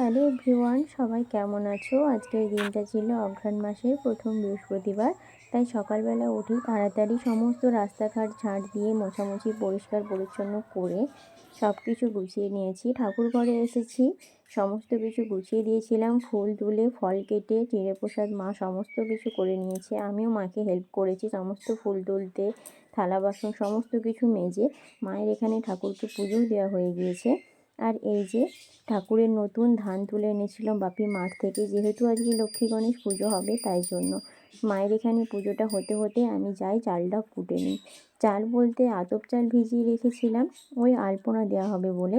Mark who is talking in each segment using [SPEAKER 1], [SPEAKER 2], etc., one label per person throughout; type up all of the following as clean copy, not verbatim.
[SPEAKER 1] Hello everyone, সবাই কেমন আছো? আজকের দিনটা ছিল অঘ্রাণ মাসের প্রথম বৃহস্পতিবার। তাই সকালবেলা উঠি তাড়াতাড়ি সমস্ত রাস্তাঘাট ঝাঁট দিয়ে মোছামুছি পরিষ্কার পরিচ্ছন্ন করে সব কিছু গুছিয়ে নিয়েছি। ঠাকুর ঘরে এসেছি, সমস্ত কিছু গুছিয়ে দিয়েছিলাম। ফুল তুলে, ফল কেটে, চিঁড়ে প্রসাদ মা সমস্ত কিছু করে নিয়েছে। আমিও মাকে হেল্প করেছি সমস্ত ফুল তুলতে, থালা বাসন সমস্ত কিছু মেজে। মায়ের এখানে ঠাকুরকে পুজোও দেওয়া হয়ে গিয়েছে। আর এই যে ঠাকুরের নতুন ধান তুলে এনেছিলাম বাপি মাঠ থেকে, যেহেতু আজকে লক্ষ্মী গণেশ পুজো হবে তাই জন্য। মায়ের এখানে পুজোটা হতে হতে আমি যাই চালটা কুটে নিই। চাল বলতে আতপ চাল ভিজিয়ে রেখেছিলাম, ওই আলপনা দেওয়া হবে বলে।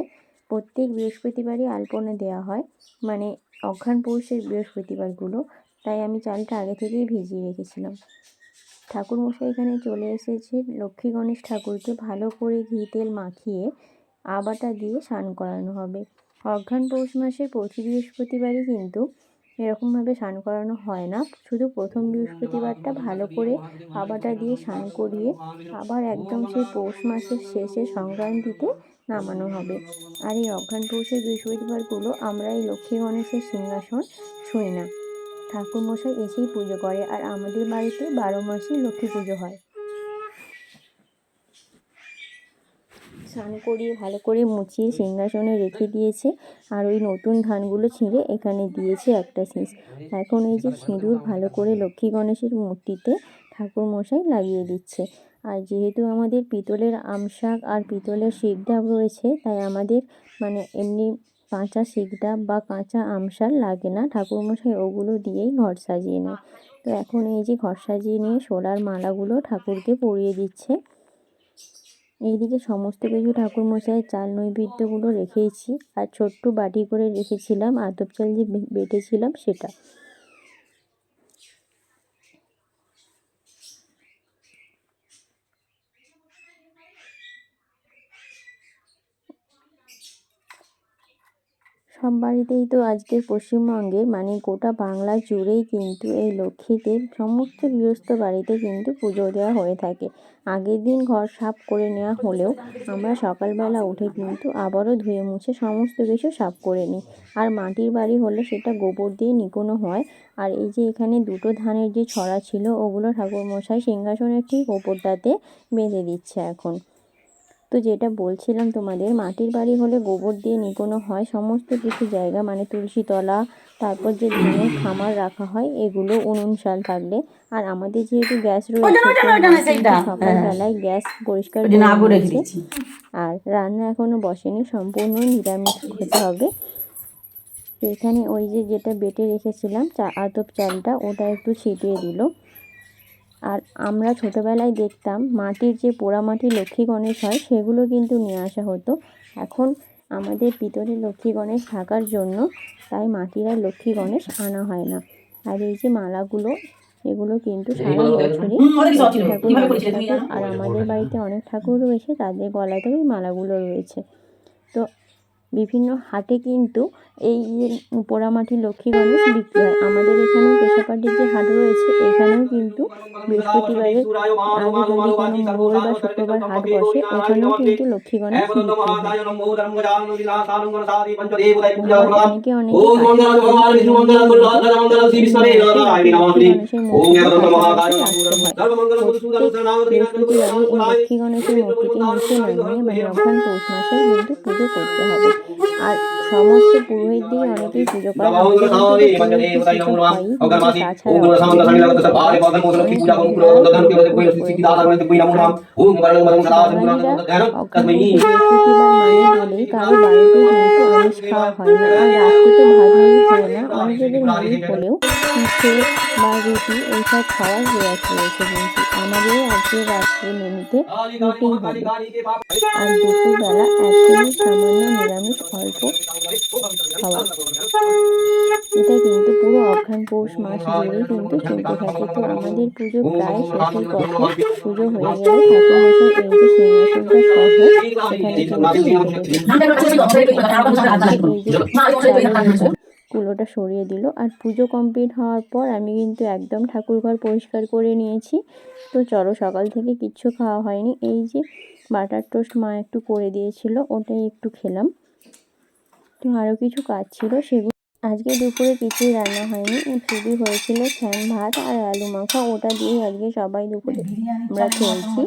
[SPEAKER 1] প্রত্যেক বৃহস্পতিবারই আলপনা দেওয়া হয়, মানে অঘ্রাণ পৌষের বৃহস্পতিবারগুলো। তাই আমি চালটা আগে থেকেই ভিজিয়ে রেখেছিলাম। ঠাকুরমশাই এখানে চলে এসেছে। লক্ষ্মী গণেশ ঠাকুরকে ভালো করে ঘি তেল মাখিয়ে আবাটা দিয়ে স্নান করানো হবে। অঘ্রাণ পৌষ মাসের প্রতি বৃহস্পতিবারই কিন্তু এরকমভাবে স্নান করানো হয় না, শুধু প্রথম বৃহস্পতিবারটা ভালো করে আবাটা দিয়ে স্নান করিয়ে আবার একদম সেই পৌষ মাসের শেষে সংক্রান্তিতে নামানো হবে। আর এই অঘ্রাণ পৌষের বৃহস্পতিবারগুলো আমরা এই লক্ষ্মী গণেশের সিংহাসন ছুঁই না, ঠাকুরমশাই এসেই পুজো করে। আর আমাদের বাড়িতে 12 মাসই লক্ষ্মী পুজো হয়। স্নান করিয়ে ভালো করে মুছিয়ে সিংহাসনে রেখে দিয়েছে। আর ওই নতুন ধানগুলো ছিঁড়ে এখানে দিয়েছে একটা শীষ। এখন এই যে সিঁদুর ভালো করে লক্ষ্মী গণেশের মূর্তিতে ঠাকুরমশাই লাগিয়ে দিচ্ছে। আর যেহেতু আমাদের পিতলের আমশাক আর পিতলের শিকডাব রয়েছে, তাই আমাদের মানে এমনি কাঁচা শিকডাব বা কাঁচা আমশাল লাগে না, ঠাকুরমশাই ওগুলো দিয়েই ঘর সাজিয়ে নেয়। তো এখন এই যে ঘর সাজিয়ে নিয়ে সোলার মালাগুলো ঠাকুরকে পরিয়ে দিচ্ছে। এইদিকে সমস্ত কিছু ঠাকুরমশাইয়ের চাল নৈবেদ্যগুলো রেখেইছি। আর ছোট্ট বাটি করে রেখেছিলাম আতপ চাল যে বেটেছিলাম সেটা। সব বাড়িতেই তো আজকের পশ্চিমবঙ্গে মানে গোটা বাংলা জুড়েই কিন্তু এই লক্ষ্মীদের সমস্ত গৃহস্থ বাড়িতে কিন্তু পুজো দেওয়া হয়ে থাকে। আগের দিন ঘর সাফ করে নেওয়া হলেও আমরা সকালবেলা উঠে কিন্তু আবারও ধুয়ে মুছে সমস্ত কিছু সাফ করে নিই। আর মাটির বাড়ি হলে সেটা গোবর দিয়ে নিকোনো হয়। আর এই যে এখানে দুটো ধানের যে ছড়া ছিল, ওগুলো ঠাকুরমশাই সিংহাসনের ঠিক ওপরটাতে বেঁধে দিচ্ছে এখন। তো যেটা বলছিলাম তোমাদের, মাটির বাড়ি হলে গোবর দিয়ে নিকোনো হয় সমস্ত কিছু জায়গা, মানে তুলসীতলা, তারপর যে ধানের খামার রাখা হয় এগুলো উনুন শাল থাকলে। আর আমাদের যেহেতু গ্যাস রয়েছে, সকালবেলায় গ্যাস পরিষ্কার করে নিয়েছে। আর রান্না এখনো বসেনি, সম্পূর্ণ নিরামিষ খেতে হবে। তো এখানে ওই যে যেটা বেটে রেখেছিলাম আতপ চালটা, ওটা একটু ছিটিয়ে দিল। আর আমরা ছোটোবেলায় দেখতাম মাটির যে পোড়ামাটির লক্ষ্মী গণেশ হয় সেগুলো কিন্তু নিয়ে আসা হতো। এখন আমাদের পিতলের লক্ষ্মী গণেশ থাকার জন্য তাই মাটির আর লক্ষ্মী গণেশ আনা হয় না। আর এই যে মালাগুলো, এগুলো কিন্তু সারা বছরই লক্ষ্মী ঠাকুর গণেশ ঠাকুর আর আমাদের বাড়িতে অনেক ঠাকুর রয়েছে, তাদের গলাতেও এই মালাগুলো রয়েছে। তো বিভিন্ন হাটে কিন্তু এই যে পোড়ামাটির লক্ষ্মী গণেশ বিক্রি হয়। আমাদের এখানেও কেশাপাটির যে হাট রয়েছে, এখানেও কিন্তু বৃহস্পতিবারের আগে যদি কোনো মঙ্গল বা শুক্রবার হাট বসে, ওখানেও কিন্তু লক্ষ্মী গণেশ বিক্রি হয়। অনেকে অনেকে লক্ষ্মী গণেশের মূর্তিকে নিচে নামিয়ে মানে অঘ্রাণ পৌষ মাসে কিন্তু পুজো করতে হবে। আর সমস্ত পুরোহিত দিয়ে অনেকেই পুজো করে, কারো বাড়িতে কিন্তু আমিষ খাওয়া হয় না। আর রাত্রিতে ভাত মুড়ি হয় না, অনেকেদের মুড়ি হলেও পিঠে বা রুটি এইসব খাওয়ার রেওয়াজ রয়েছে। কিন্তু আমাদের আজকে রাত্রে মেনুতে রুটি হবে। আর দুপুরবেলা একদমই সামান্য নিরামিষ অল্প খাওয়া। এটা কিন্তু পুরো অঘ্রাণ পৌষ মাস জুড়েই কিন্তু চলতে থাকে। তো আমাদের পুজো প্রায় শেষের পথে। পুজো হয়ে গেলে ঠাকুরমশাই এই যে সিংহাসনটা সহ এখানে কুলোটা সরিয়ে দিল। আর পুজো কমপ্লিট হওয়ার পর আমি কিন্তু একদম ঠাকুরঘর পরিষ্কার করে নিয়েছি। তো চলো, সকাল থেকে কিচ্ছু খাওয়া হয়নি। এই যে বাটার টোস্ট মা একটু করে দিয়েছিল, ওটাই একটু খেলাম। তো আরও কিছু কাজ ছিল সেগুলো আজকে দুপুরে কিছুই রান্না হয়নি, শুধু হয়েছিল ফ্যান ভাত আর আলু মাখা। ওটা দিয়েই আজকে সবাই দুপুরে আমরা খেয়েছি,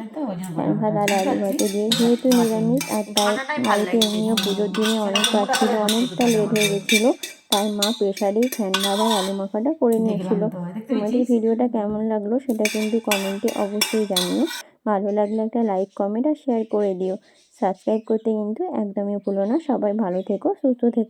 [SPEAKER 1] ফ্যান ভাত আর আলু ভাতে দিয়ে। যেহেতু নিরামিষ আর তাই বাড়িতে এমনিও পুজোর দিনে অনেক কাজ ছিল, অনেকটা লেট হয়ে গেছিলো, তাই মা প্রেশারেই ফ্যান ভাত আর আলু মাখাটা করে নিয়েছিল। তোমাদের ভিডিওটা কেমন লাগলো সেটা কিন্তু কমেন্টে অবশ্যই জানিও। ভালো লাগলে একটা লাইক, কমেন্ট আর শেয়ার করে দিও। সাবস্ক্রাইব করতে কিন্তু একদমই ভুলো না। সবাই ভালো থেকো, সুস্থ থেকো।